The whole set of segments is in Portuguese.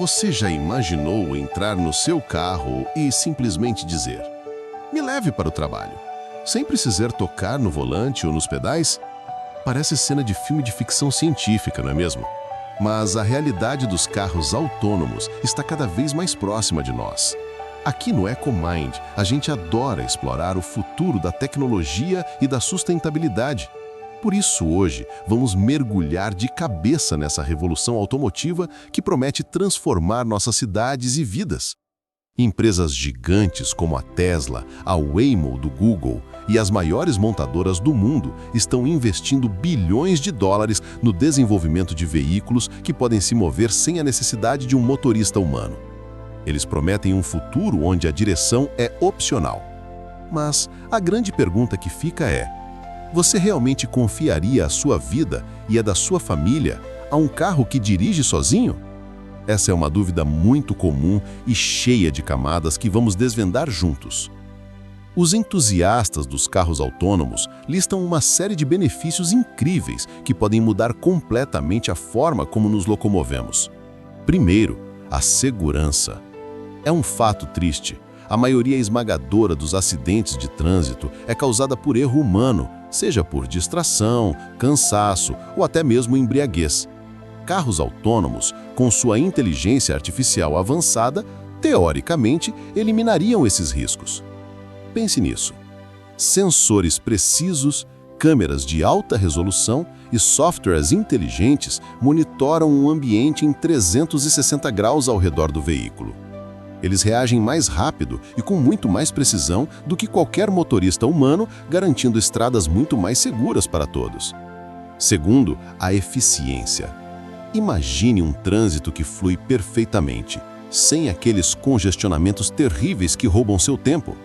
Você já imaginou entrar no seu carro e simplesmente dizer: "Me leve para o trabalho", sem precisar tocar no volante ou nos pedais? Parece cena de filme de ficção científica, não é mesmo? Mas a realidade dos carros autônomos está cada vez mais próxima de nós. Aqui no EcoMind, a gente adora explorar o futuro da tecnologia e da sustentabilidade. Por isso, hoje, vamos mergulhar de cabeça nessa revolução automotiva que promete transformar nossas cidades e vidas. Empresas gigantes como a Tesla, a Waymo do Google e as maiores montadoras do mundo estão investindo bilhões de dólares no desenvolvimento de veículos que podem se mover sem a necessidade de um motorista humano. Eles prometem um futuro onde a direção é opcional. Mas a grande pergunta que fica é: você realmente confiaria a sua vida e a da sua família a um carro que dirige sozinho? Essa é uma dúvida muito comum e cheia de camadas que vamos desvendar juntos. Os entusiastas dos carros autônomos listam uma série de benefícios incríveis que podem mudar completamente a forma como nos locomovemos. Primeiro, a segurança. É um fato triste. A maioria esmagadora dos acidentes de trânsito é causada por erro humano, seja por distração, cansaço ou até mesmo embriaguez. Carros autônomos, com sua inteligência artificial avançada, teoricamente, eliminariam esses riscos. Pense nisso. Sensores precisos, câmeras de alta resolução e softwares inteligentes monitoram o ambiente em 360 graus ao redor do veículo. Eles reagem mais rápido e com muito mais precisão do que qualquer motorista humano, garantindo estradas muito mais seguras para todos. Segundo, a eficiência. Imagine um trânsito que flui perfeitamente, sem aqueles congestionamentos terríveis que roubam seu tempo.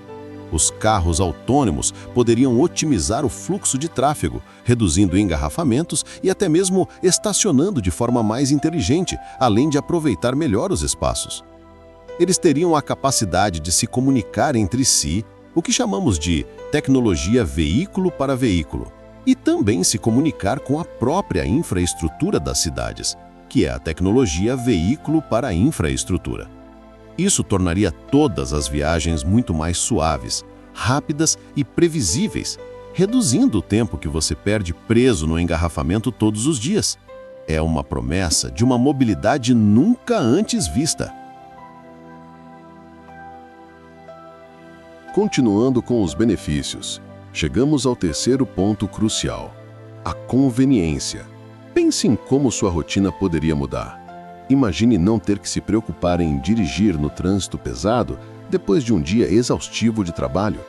Os carros autônomos poderiam otimizar o fluxo de tráfego, reduzindo engarrafamentos e até mesmo estacionando de forma mais inteligente, além de aproveitar melhor os espaços. Eles teriam a capacidade de se comunicar entre si, o que chamamos de tecnologia veículo para veículo, e também se comunicar com a própria infraestrutura das cidades, que é a tecnologia veículo para infraestrutura. Isso tornaria todas as viagens muito mais suaves, rápidas e previsíveis, reduzindo o tempo que você perde preso no engarrafamento todos os dias. É uma promessa de uma mobilidade nunca antes vista. Continuando com os benefícios, chegamos ao terceiro ponto crucial: a conveniência. Pense em como sua rotina poderia mudar. Imagine não ter que se preocupar em dirigir no trânsito pesado depois de um dia exaustivo de trabalho.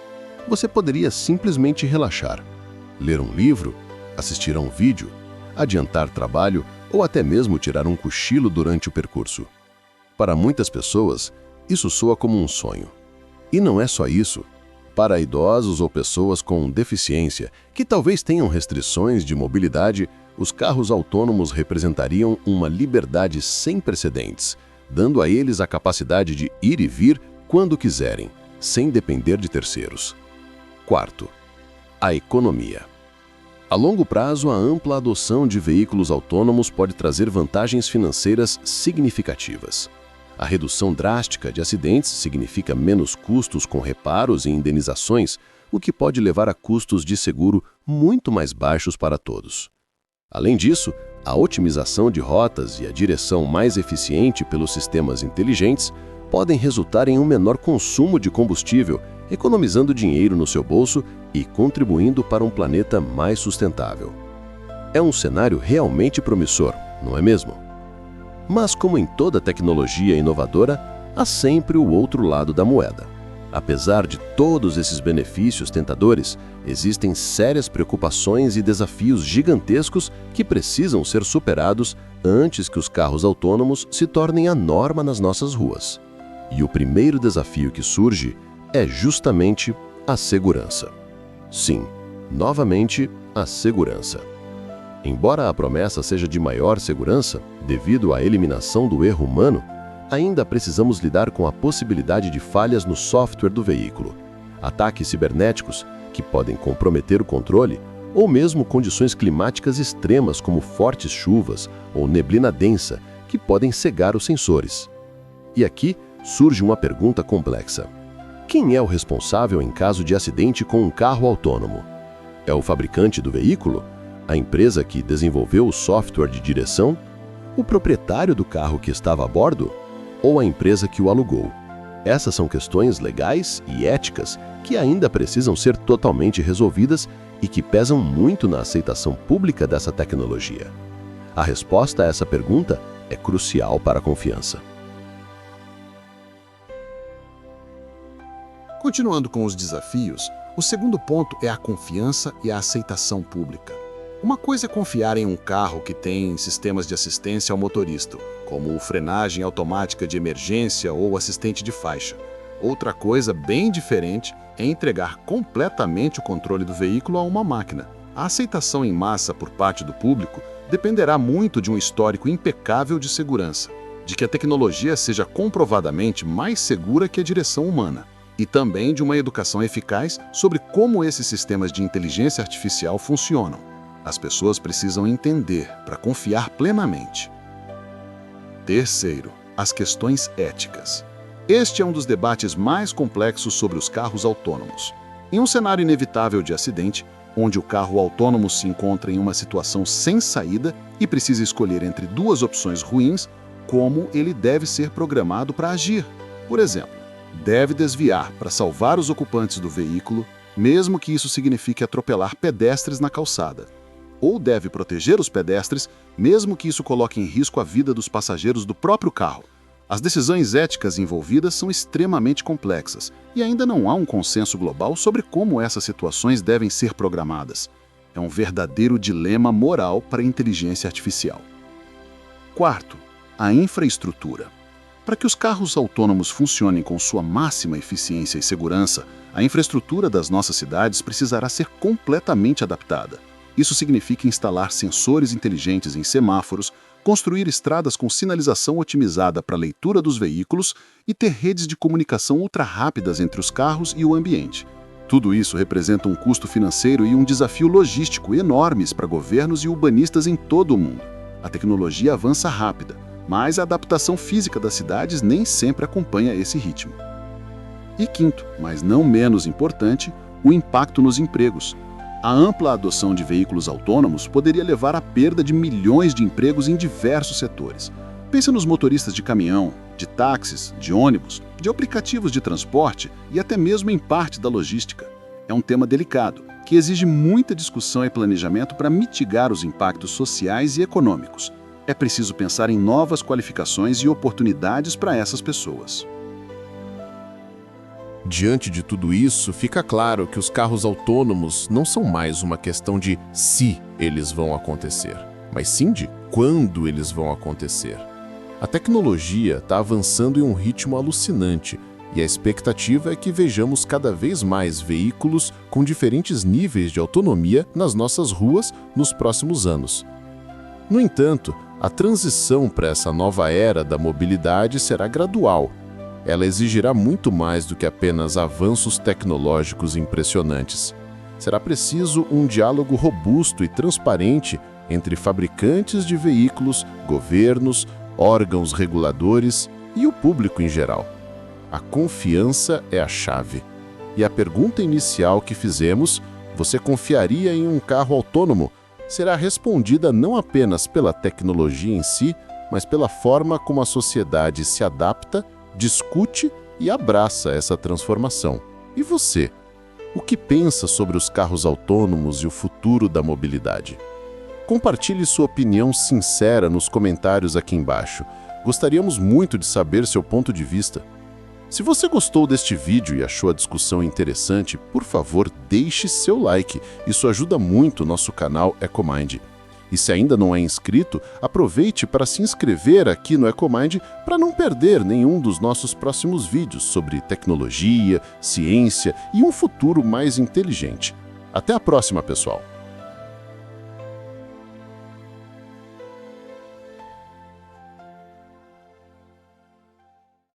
Você poderia simplesmente relaxar, ler um livro, assistir a um vídeo, adiantar trabalho ou até mesmo tirar um cochilo durante o percurso. Para muitas pessoas, isso soa como um sonho. E não é só isso. Para idosos ou pessoas com deficiência que talvez tenham restrições de mobilidade, os carros autônomos representariam uma liberdade sem precedentes, dando a eles a capacidade de ir e vir quando quiserem, sem depender de terceiros. Quarto, a economia. A longo prazo, a ampla adoção de veículos autônomos pode trazer vantagens financeiras significativas. A redução drástica de acidentes significa menos custos com reparos e indenizações, o que pode levar a custos de seguro muito mais baixos para todos. Além disso, a otimização de rotas e a direção mais eficiente pelos sistemas inteligentes podem resultar em um menor consumo de combustível, economizando dinheiro no seu bolso e contribuindo para um planeta mais sustentável. É um cenário realmente promissor, não é mesmo? Mas, como em toda tecnologia inovadora, há sempre o outro lado da moeda. Apesar de todos esses benefícios tentadores, existem sérias preocupações e desafios gigantescos que precisam ser superados antes que os carros autônomos se tornem a norma nas nossas ruas. E o primeiro desafio que surge é justamente a segurança. Sim, novamente, a segurança. Embora a promessa seja de maior segurança, devido à eliminação do erro humano, ainda precisamos lidar com a possibilidade de falhas no software do veículo, ataques cibernéticos, que podem comprometer o controle, ou mesmo condições climáticas extremas como fortes chuvas ou neblina densa, que podem cegar os sensores. E aqui surge uma pergunta complexa. Quem é o responsável em caso de acidente com um carro autônomo? É o fabricante do veículo? A empresa que desenvolveu o software de direção? O proprietário do carro que estava a bordo? Ou a empresa que o alugou? Essas são questões legais e éticas que ainda precisam ser totalmente resolvidas e que pesam muito na aceitação pública dessa tecnologia. A resposta a essa pergunta é crucial para a confiança. Continuando com os desafios, o segundo ponto é a confiança e a aceitação pública. Uma coisa é confiar em um carro que tem sistemas de assistência ao motorista, como frenagem automática de emergência ou assistente de faixa. Outra coisa bem diferente é entregar completamente o controle do veículo a uma máquina. A aceitação em massa por parte do público dependerá muito de um histórico impecável de segurança, de que a tecnologia seja comprovadamente mais segura que a direção humana, e também de uma educação eficaz sobre como esses sistemas de inteligência artificial funcionam. As pessoas precisam entender para confiar plenamente. Terceiro, as questões éticas. Este é um dos debates mais complexos sobre os carros autônomos. Em um cenário inevitável de acidente, onde o carro autônomo se encontra em uma situação sem saída e precisa escolher entre duas opções ruins, como ele deve ser programado para agir? Por exemplo, deve desviar para salvar os ocupantes do veículo, mesmo que isso signifique atropelar pedestres na calçada. Ou deve proteger os pedestres, mesmo que isso coloque em risco a vida dos passageiros do próprio carro. As decisões éticas envolvidas são extremamente complexas e ainda não há um consenso global sobre como essas situações devem ser programadas. É um verdadeiro dilema moral para a inteligência artificial. Quarto, a infraestrutura. Para que os carros autônomos funcionem com sua máxima eficiência e segurança, a infraestrutura das nossas cidades precisará ser completamente adaptada. Isso significa instalar sensores inteligentes em semáforos, construir estradas com sinalização otimizada para a leitura dos veículos e ter redes de comunicação ultra-rápidas entre os carros e o ambiente. Tudo isso representa um custo financeiro e um desafio logístico enormes para governos e urbanistas em todo o mundo. A tecnologia avança rápida, mas a adaptação física das cidades nem sempre acompanha esse ritmo. E quinto, mas não menos importante, o impacto nos empregos. A ampla adoção de veículos autônomos poderia levar à perda de milhões de empregos em diversos setores. Pense nos motoristas de caminhão, de táxis, de ônibus, de aplicativos de transporte e até mesmo em parte da logística. É um tema delicado, que exige muita discussão e planejamento para mitigar os impactos sociais e econômicos. É preciso pensar em novas qualificações e oportunidades para essas pessoas. Diante de tudo isso, fica claro que os carros autônomos não são mais uma questão de se eles vão acontecer, mas sim de quando eles vão acontecer. A tecnologia está avançando em um ritmo alucinante e a expectativa é que vejamos cada vez mais veículos com diferentes níveis de autonomia nas nossas ruas nos próximos anos. No entanto, a transição para essa nova era da mobilidade será gradual. Ela exigirá muito mais do que apenas avanços tecnológicos impressionantes. Será preciso um diálogo robusto e transparente entre fabricantes de veículos, governos, órgãos reguladores e o público em geral. A confiança é a chave. E a pergunta inicial que fizemos, você confiaria em um carro autônomo, será respondida não apenas pela tecnologia em si, mas pela forma como a sociedade se adapta, discute e abraça essa transformação. E você? O que pensa sobre os carros autônomos e o futuro da mobilidade? Compartilhe sua opinião sincera nos comentários aqui embaixo. Gostaríamos muito de saber seu ponto de vista. Se você gostou deste vídeo e achou a discussão interessante, por favor, deixe seu like. Isso ajuda muito o nosso canal Ecomind. E se ainda não é inscrito, aproveite para se inscrever aqui no Ecomind para não perder nenhum dos nossos próximos vídeos sobre tecnologia, ciência e um futuro mais inteligente. Até a próxima, pessoal!